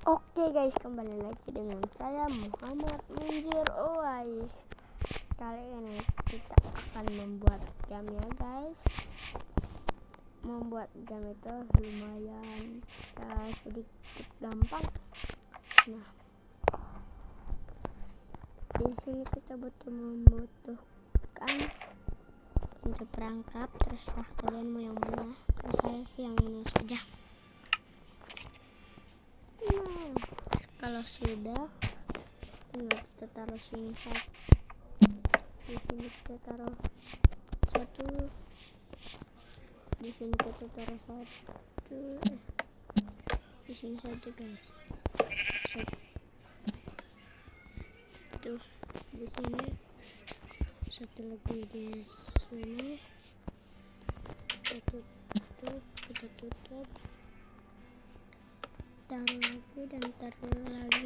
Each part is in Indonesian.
Oke guys, kembali lagi dengan saya Muhammad Munzir Uwais. Kali ini kita akan membuat game ya guys. Membuat game itu lumayan sedikit gampang. Nah, di sini kita membutuhkan untuk perangkap, terserah kalian mau yang mana. Kalau saya sih yang ini saja. Nah, kalau sudah tinggal kita taruh sini satu, di sini kita taruh satu, di sini kita taruh satu, di sini satu guys, satu di sini, satu lagi di sini, kita tutup, taruh lagi dan taruh lagi,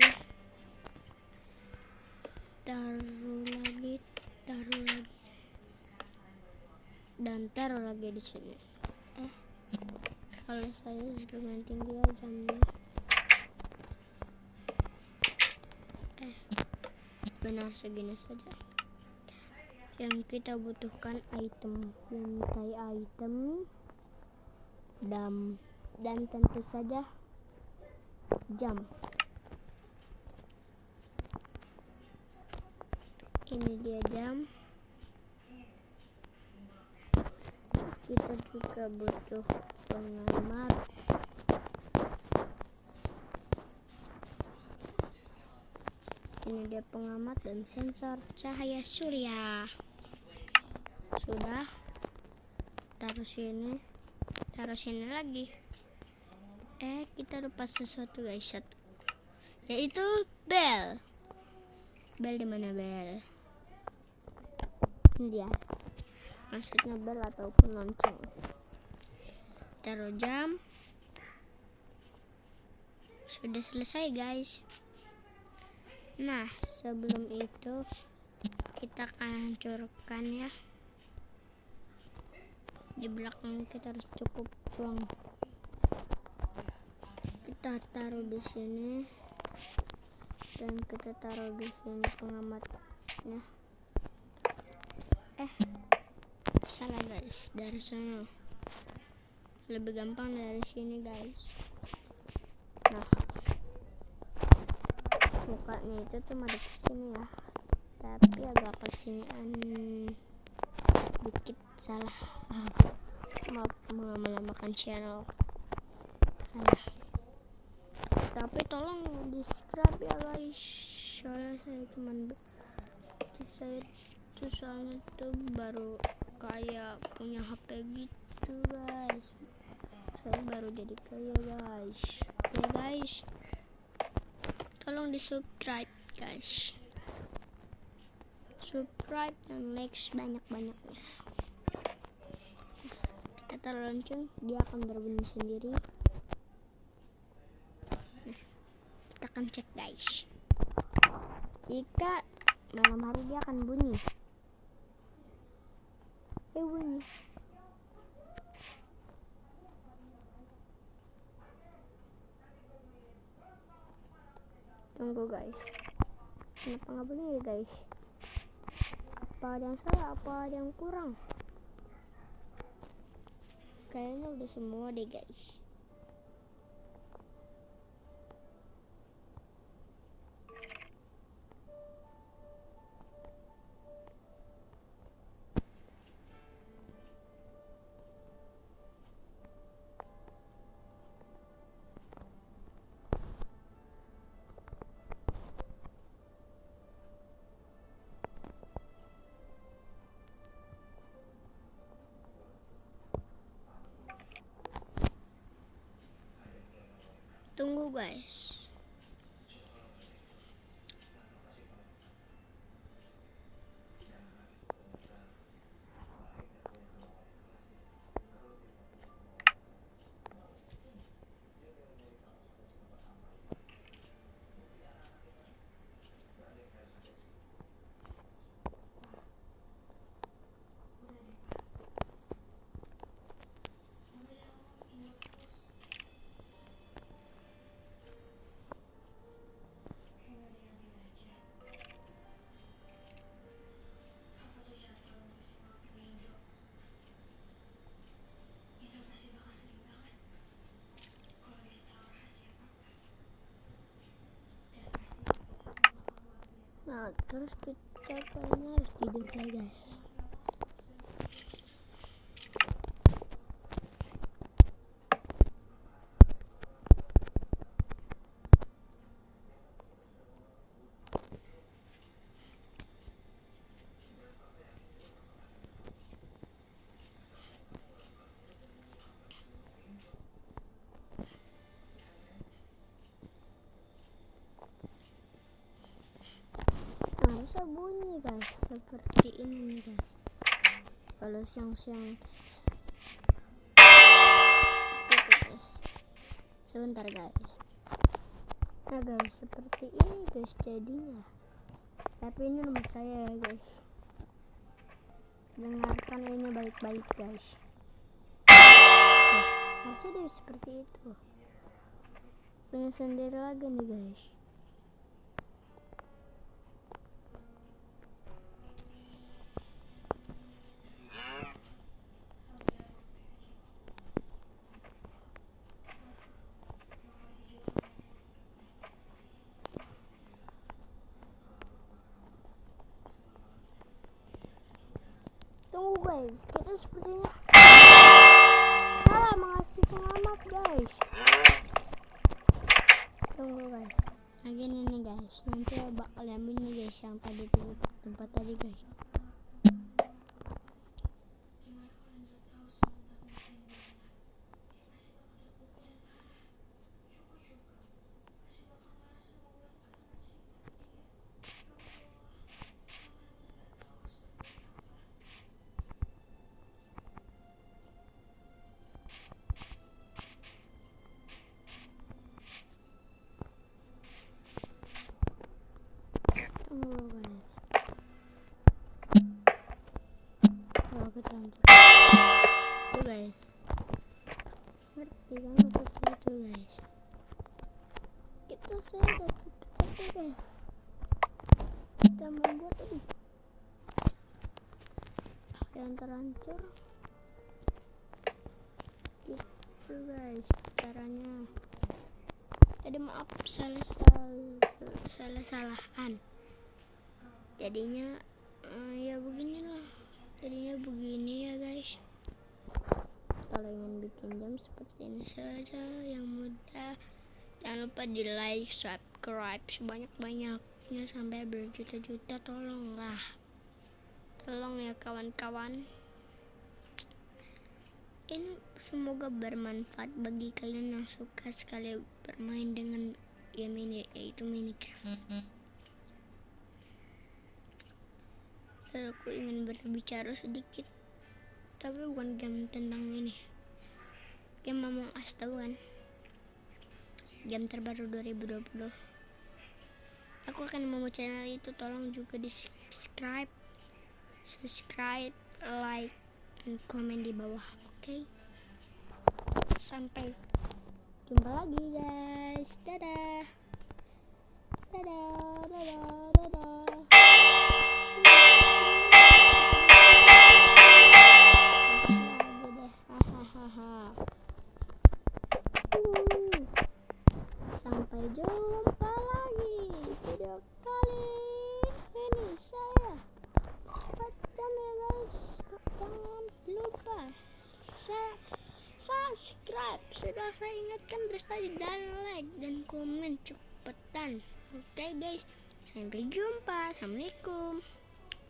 dan taruh lagi di sini. Kalau saya lumayan tinggi ya jamnya. Benar segini saja. Yang kita butuhkan item, bingkai item, dan tentu saja jam. Ini dia jam. Kita juga butuh pengamat. Ini dia pengamat dan sensor cahaya surya. Sudah, taruh sini lagi. Kita lupa sesuatu guys, yaitu bel. Bel di mana bel? Ini dia. Maksudnya bel ataupun lonceng. Taruh jam. Sudah selesai guys. Nah, sebelum itu kita akan hancurkan ya. Di belakang kita harus cukup uang. Kita taruh di sini dan kita taruh di sini pengamatnya. Salah guys, dari sana lebih gampang dari sini guys. Nah, mukanya itu tuh madep sini ya, tapi agak kesinian dikit, salah. Maaf menamakan channel salah, tapi tolong di subscribe ya guys. Soalnya tuh baru kayak punya HP gitu guys. Saya baru jadi kaya guys. Oke guys, tolong di subscribe guys. Subscribe dan like banyak-banyaknya. Kita taruh lonceng, dia akan berbunyi sendiri. Kita akan cek guys. Jika malam hari dia akan bunyi. Bunyi. Tunggu guys. Kenapa nggak bunyi ya guys? Apa ada yang salah? Apa ada yang kurang? Kayaknya udah semua deh guys. Tunggu guys. terus kita kayaknya harus tidur ya guys. Bisa bunyi guys seperti ini guys kalau siang-siang guys. Gitu guys, sebentar guys. Nah guys, seperti ini guys jadinya, tapi ini rumah saya ya guys, dengarkan ini baik-baik guys. Masih dia seperti itu, punya sendiri lagi nih guys. Tunggu guys, kita sepertinya salah mengasih pengamat guys. Tunggu guys, lagi ini guys, nanti bakal ambil nih guys yang tadi tuh tempat tadi guys. Kalau kita lanjut tuh guys, ngerti kan maksud itu guys, kita sudah tapi guys, kita membuat ini yang terancur gitu guys caranya. Tadi maaf salah-salahan jadinya ya beginilah, jadinya begini ya guys. Kalau ingin bikin jam seperti ini saja yang mudah, jangan lupa di like, subscribe sebanyak-banyaknya sampai berjuta-juta. Tolong ya kawan-kawan, ini semoga bermanfaat bagi kalian yang suka sekali bermain dengan game ini, yaitu Minecraft. Dan aku ingin berbicara sedikit, tapi bukan game tentang ini, game Among Us, tahu kan, game terbaru 2020. Aku akan membuat channel itu, tolong juga di subscribe, like, dan komen di bawah. Oke? Sampai jumpa lagi guys. Dadah. Sampai jumpa lagi di video kali ini. Saya macam ya guys, jangan lupa subscribe, sudah saya ingatkan terus tadi, dan like dan komen cepetan. Oke guys, sampai jumpa, assalamualaikum.